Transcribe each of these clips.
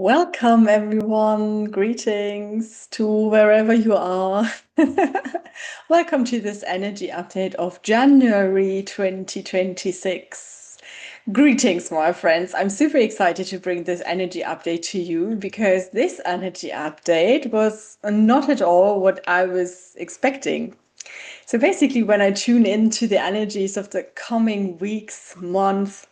Welcome, everyone. Greetings to wherever you are. Welcome to this energy update of January 2026. Greetings, my friends. I'm super excited to bring this energy update to you because this energy update was not at all what I was expecting. So basically, when I tune into the energies of the coming weeks, months,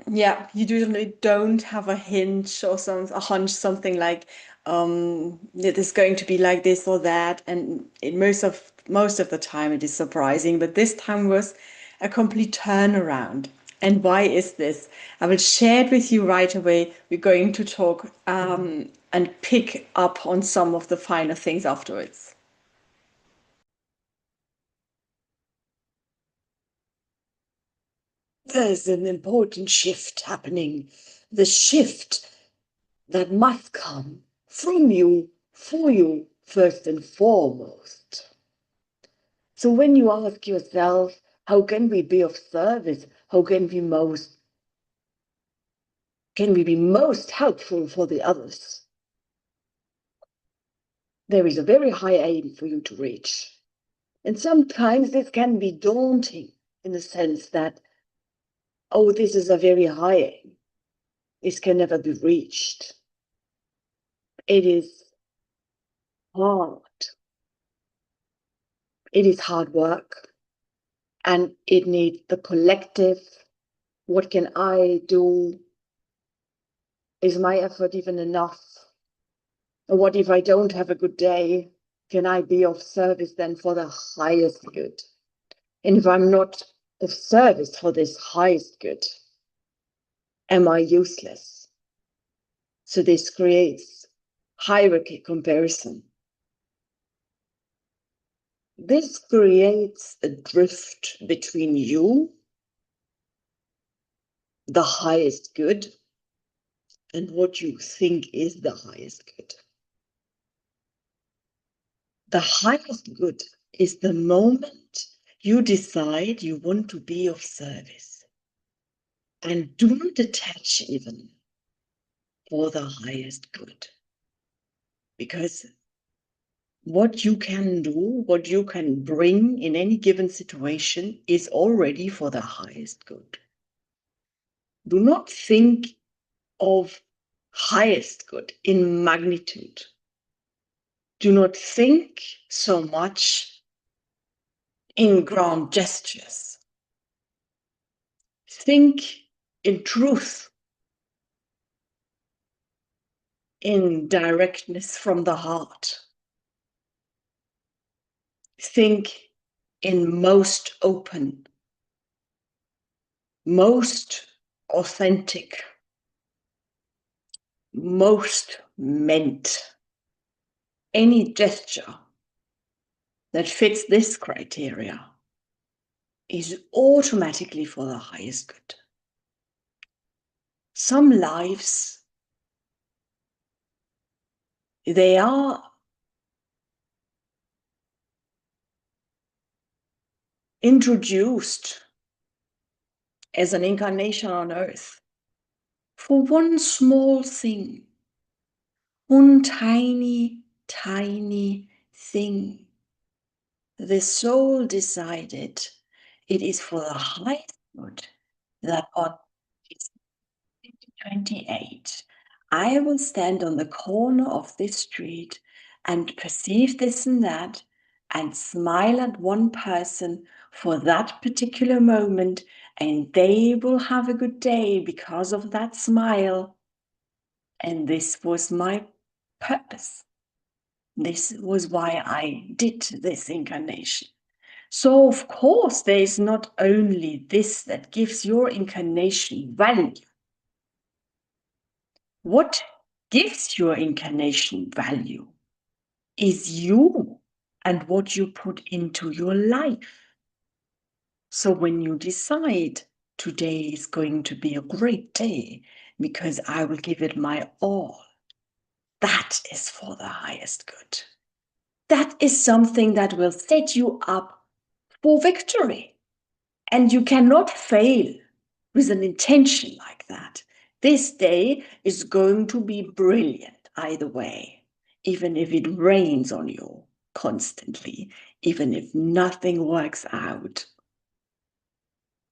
yeah, you usually don't have a hinge or a hunch, something like it is going to be like this or that. And most of the time it is surprising, but this time was a complete turnaround. And why is this? I will share it with you right away. We're going to talk and pick up on some of the finer things afterwards. There's an important shift happening. The shift that must come from you, for you, first and foremost. So when you ask yourself, how can we be of service? How can we be most helpful for the others? There is a very high aim for you to reach. And sometimes this can be daunting in the sense that, oh, this is a very high aim. This can never be reached. It is hard. It is hard work. And it needs the collective. What can I do? Is my effort even enough? Or what if I don't have a good day? Can I be of service then for the highest good? And if I'm not of service for this highest good, am I useless? So this creates hierarchy comparison. This creates a drift between you, the highest good, and what you think is the highest good. The highest good is the moment you decide you want to be of service and do not attach even for the highest good. Because what you can do, what you can bring in any given situation is already for the highest good. Do not think of highest good in magnitude. Do not think so much in grand gestures. Think in truth, in directness from the heart. Think in most open, most authentic, most meant. Any gesture that fits this criteria is automatically for the highest good. Some lives, they are introduced as an incarnation on earth for one small thing, one tiny, tiny thing. The soul decided it is for the highest good that on 28, I will stand on the corner of this street and perceive this and that and smile at one person for that particular moment, and they will have a good day because of that smile. And this was my purpose. This was why I did this incarnation. So, of course, there is not only this that gives your incarnation value. What gives your incarnation value is you and what you put into your life. So when you decide today is going to be a great day because I will give it my all, that is for the highest good. That is something that will set you up for victory. And you cannot fail with an intention like that. This day is going to be brilliant either way, even if it rains on you constantly, even if nothing works out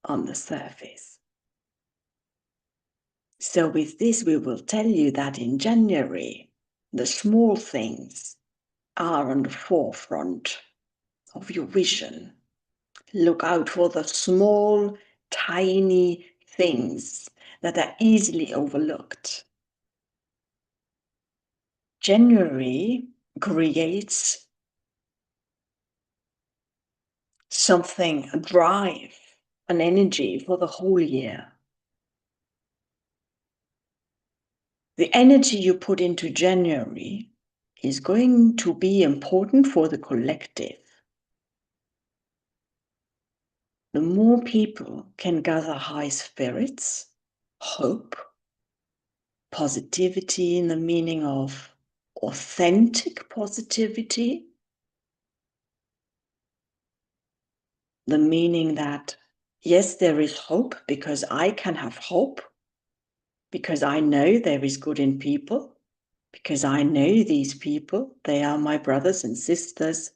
on the surface. So with this, we will tell you that in January, the small things are on the forefront of your vision. Look out for the small, tiny things that are easily overlooked. January creates something, a drive, an energy for the whole year. The energy you put into January is going to be important for the collective. The more people can gather high spirits, hope, positivity in the meaning of authentic positivity, the meaning that, yes, there is hope because I can have hope, because I know there is good in people, because I know these people, they are my brothers and sisters.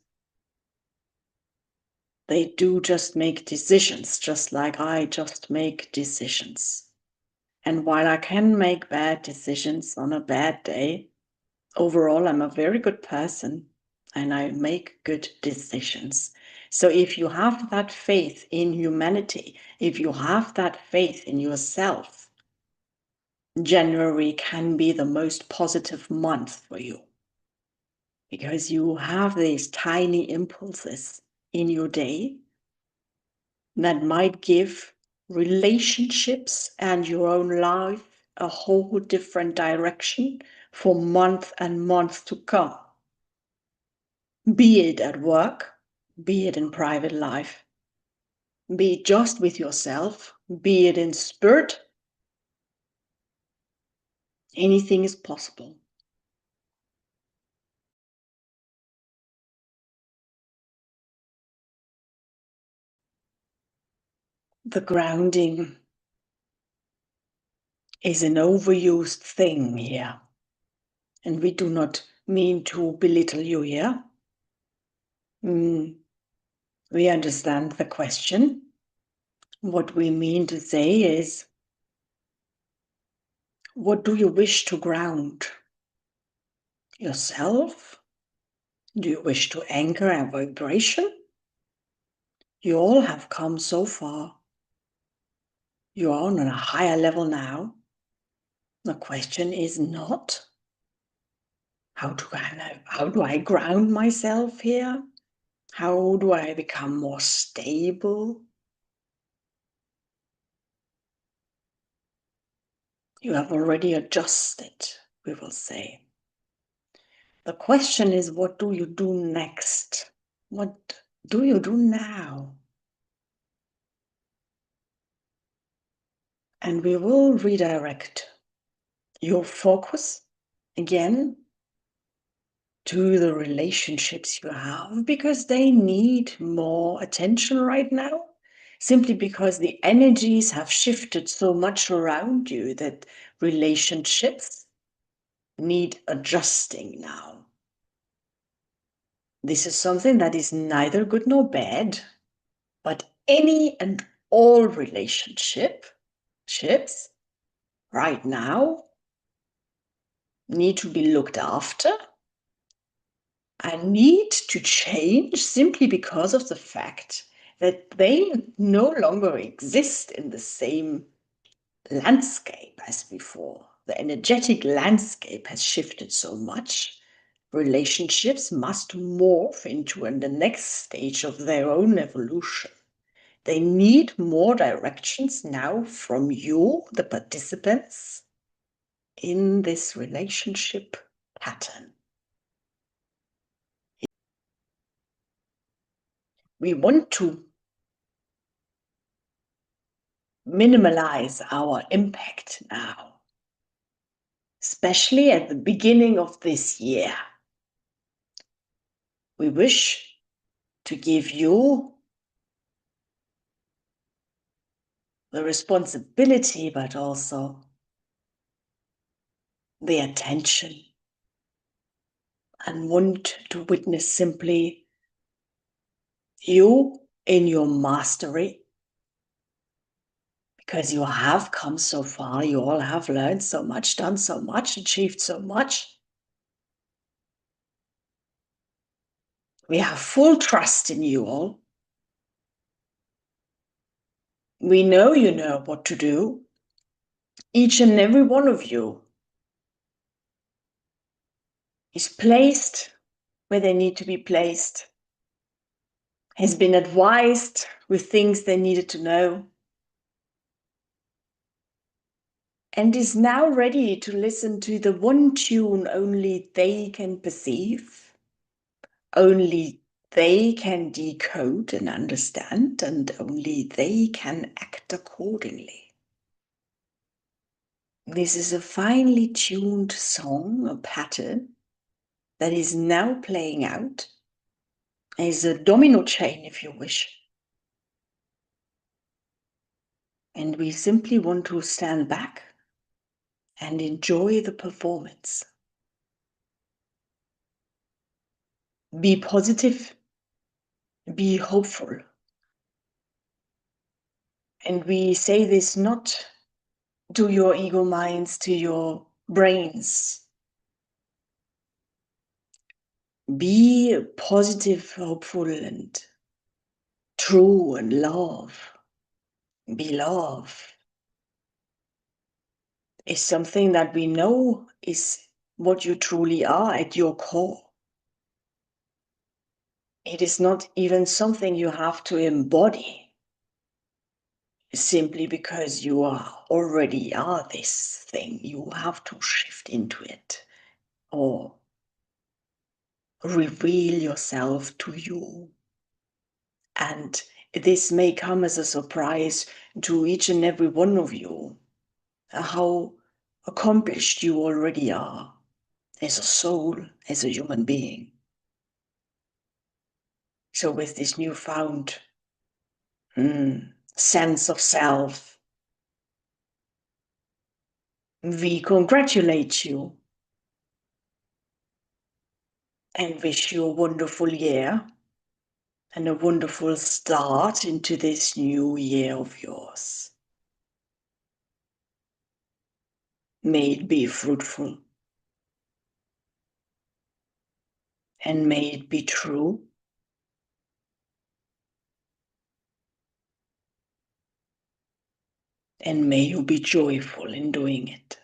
They do just make decisions, just like I just make decisions. And while I can make bad decisions on a bad day, overall, I'm a very good person and I make good decisions. So if you have that faith in humanity, if you have that faith in yourself, January can be the most positive month for you because you have these tiny impulses in your day that might give relationships and your own life a whole different direction for months and months to come. Be it at work, be it in private life, be it just with yourself, be it in spirit, anything is possible. The grounding is an overused thing here. And we do not mean to belittle you here. We understand the question. What we mean to say is, what do you wish to ground? Yourself? Do you wish to anchor a vibration? You all have come so far. You are on a higher level now. The question is not, how do I ground myself here? How do I become more stable? You have already adjusted, we will say. The question is, what do you do next? What do you do now? And we will redirect your focus again to the relationships you have because they need more attention right now. Simply because the energies have shifted so much around you that relationships need adjusting now. This is something that is neither good nor bad, but any and all relationships right now need to be looked after and need to change simply because of the fact that they no longer exist in the same landscape as before. The energetic landscape has shifted so much. Relationships must morph into the next stage of their own evolution. They need more directions now from you, the participants, in this relationship pattern. We want to minimize our impact now, especially at the beginning of this year. We wish to give you the responsibility, but also the attention, and want to witness simply you in your mastery, because you have come so far, you all have learned so much, done so much, achieved so much. We have full trust in you all. We know you know what to do. Each and every one of you is placed where they need to be placed, has been advised with things they needed to know, and is now ready to listen to the one tune only they can perceive, only they can decode and understand, and only they can act accordingly. This is a finely tuned song, a pattern that is now playing out as a domino chain, if you wish. And we simply want to stand back and enjoy the performance. Be positive, be hopeful. And we say this not to your ego minds, to your brains. Be positive, hopeful, and true, and love. Be love. Is something that we know is what you truly are at your core. It is not even something you have to embody simply because you already are this thing. You have to shift into it or reveal yourself to you. And this may come as a surprise to each and every one of you, how accomplished you already are as a soul, as a human being. So with this newfound sense of self, we congratulate you and wish you a wonderful year and a wonderful start into this new year of yours. May it be fruitful, and may it be true, and may you be joyful in doing it.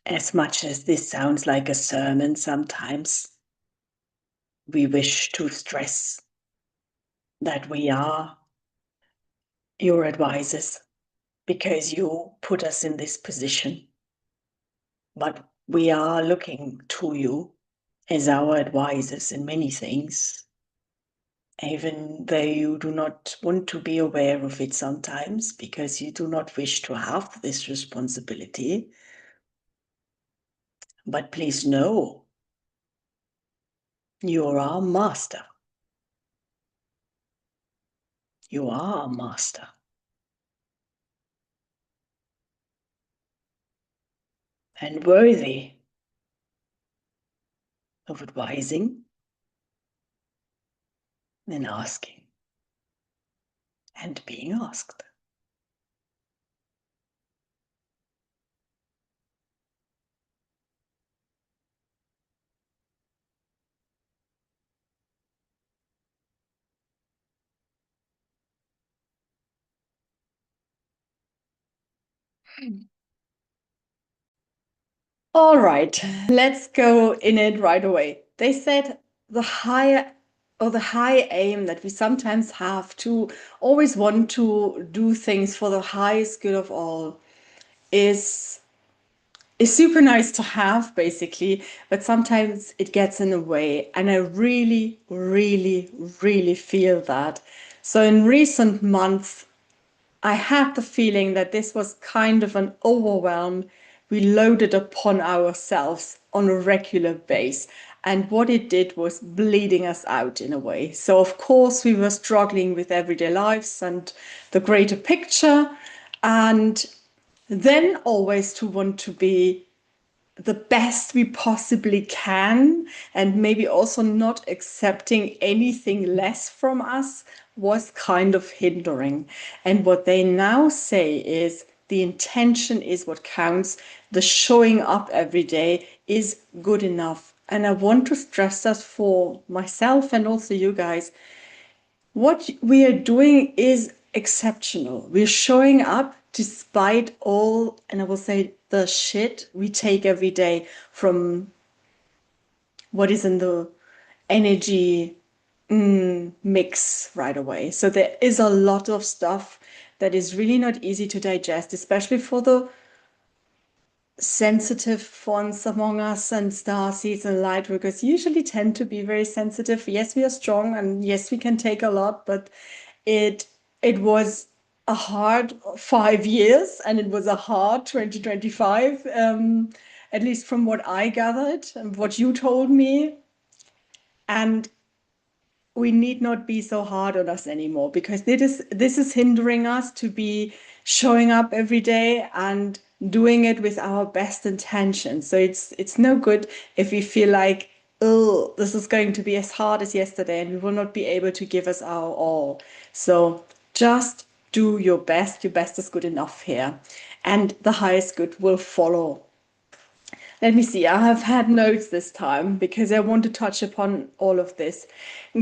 As much as this sounds like a sermon sometimes, we wish to stress that we are your advisors because you put us in this position. But we are looking to you as our advisors in many things, even though you do not want to be aware of it sometimes because you do not wish to have this responsibility. But please know, you are our master. You are a master. And worthy of advising and asking and being asked. All right, let's go in it right away. They said the higher or the high aim that we sometimes have to always want to do things for the highest good of all is super nice to have, basically, but sometimes it gets in the way. And I really, really, really feel that. So in recent months, I had the feeling that this was kind of an overwhelm we loaded upon ourselves on a regular base. And what it did was bleeding us out in a way. So, of course, we were struggling with everyday lives and the greater picture. And then always to want to be the best we possibly can, and maybe also not accepting anything less from us was kind of hindering. And what they now say is the intention is what counts. The showing up every day is good enough. And I want to stress that for myself and also you guys. What we are doing is exceptional. We're showing up despite all, and I will say the shit we take every day from what is in the energy mix right away. So there is a lot of stuff that is really not easy to digest, especially for the sensitive ones among us, and starseeds and lightworkers usually tend to be very sensitive. Yes, we are strong, and yes, we can take a lot, but it was a hard 5 years, and it was a hard 2025, at least from what I gathered and what you told me. And we need not be so hard on us anymore, because this is hindering us to be showing up every day and doing it with our best intention. So it's no good if we feel like, oh, this is going to be as hard as yesterday and we will not be able to give us our all. So just do your best. Your best is good enough here, and the highest good will follow. Let me see, I have had notes this time because I want to touch upon all of this.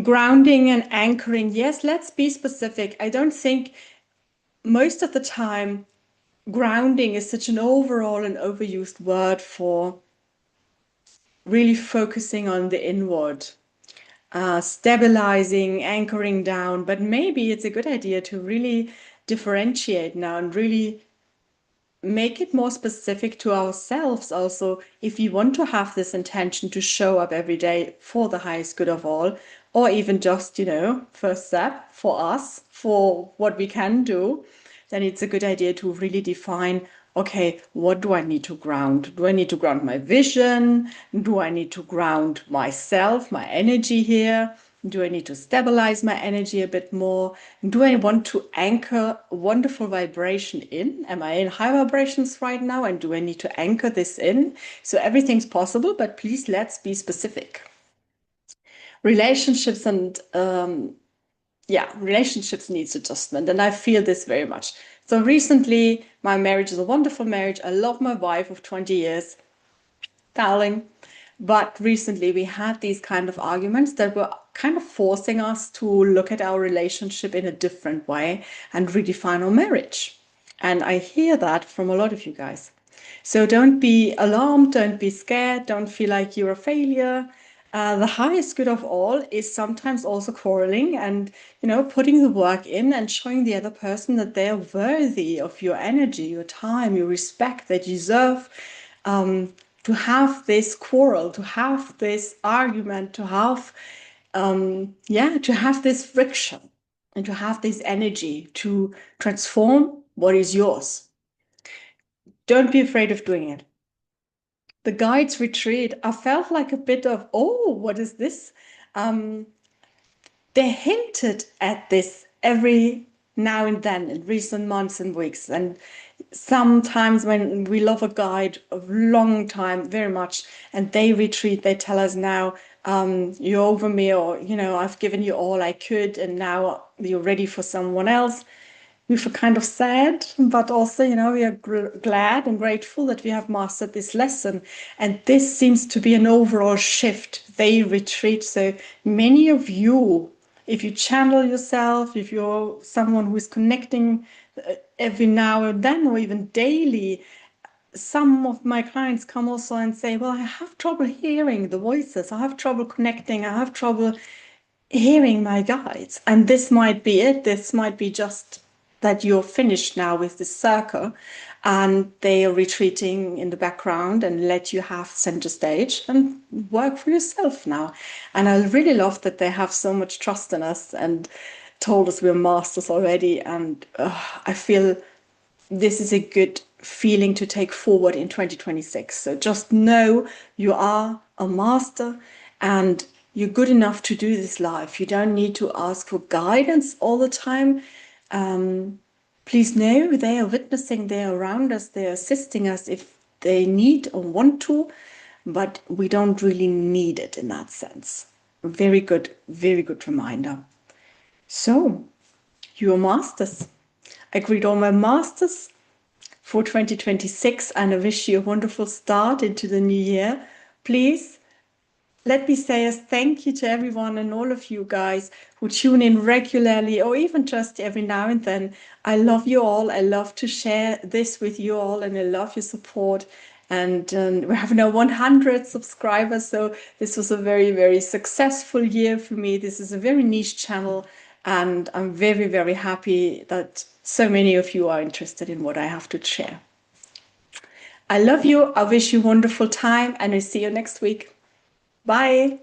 Grounding and anchoring. Yes, let's be specific. I don't think most of the time grounding is such an overall and overused word for really focusing on the inward, stabilizing, anchoring down. But maybe it's a good idea to really differentiate now and really make it more specific to ourselves also, if you want to have this intention to show up every day for the highest good of all, or even just, first step for us, for what we can do, then it's a good idea to really define, okay, what do I need to ground? Do I need to ground my vision? Do I need to ground myself, my energy here? Do I need to stabilize my energy a bit more? Do I want to anchor wonderful vibration in? Am I in high vibrations right now? And do I need to anchor this in? So everything's possible, but please let's be specific. Relationships and relationships needs adjustment, and I feel this very much. So recently, my marriage is a wonderful marriage. I love my wife of 20 years, darling. But recently we had these kind of arguments that were kind of forcing us to look at our relationship in a different way and redefine our marriage. And I hear that from a lot of you guys. So don't be alarmed, don't be scared, don't feel like you're a failure. The highest good of all is sometimes also quarreling and, putting the work in and showing the other person that they're worthy of your energy, your time, your respect, that you deserve to have this quarrel, to have this argument, to have, to have this friction and to have this energy to transform what is yours. Don't be afraid of doing it. The guides retreat, I felt like a bit of, oh, what is this? They hinted at this every now and then in recent months and weeks. And sometimes when we love a guide a long time, very much, and they retreat, they tell us now, you're over me, or, I've given you all I could, and now you're ready for someone else. We feel kind of sad, but also, we are glad and grateful that we have mastered this lesson. And this seems to be an overall shift. They retreat. So many of you, if you channel yourself, if you're someone who is connecting every now and then or even daily, some of my clients come also and say, well, I have trouble hearing the voices. I have trouble connecting. I have trouble hearing my guides. And this might be it. This might be just that you're finished now with this circle and they are retreating in the background and let you have center stage and work for yourself now. And I really love that they have so much trust in us and told us we're masters already. And I feel this is a good feeling to take forward in 2026. So just know you are a master and you're good enough to do this life. You don't need to ask for guidance all the time. Please know they are witnessing, they're around us, they're assisting us if they need or want to, but we don't really need it in that sense. Very good reminder. So, you are masters. I greet all my masters for 2026 and I wish you a wonderful start into the new year. Please let me say a thank you to everyone and all of you guys who tune in regularly or even just every now and then. I love you all. I love to share this with you all and I love your support. And we have now 100 subscribers. So this was a very, very successful year for me. This is a very niche channel and I'm very, very happy that so many of you are interested in what I have to share. I love you. I wish you a wonderful time and I'll see you next week. Bye.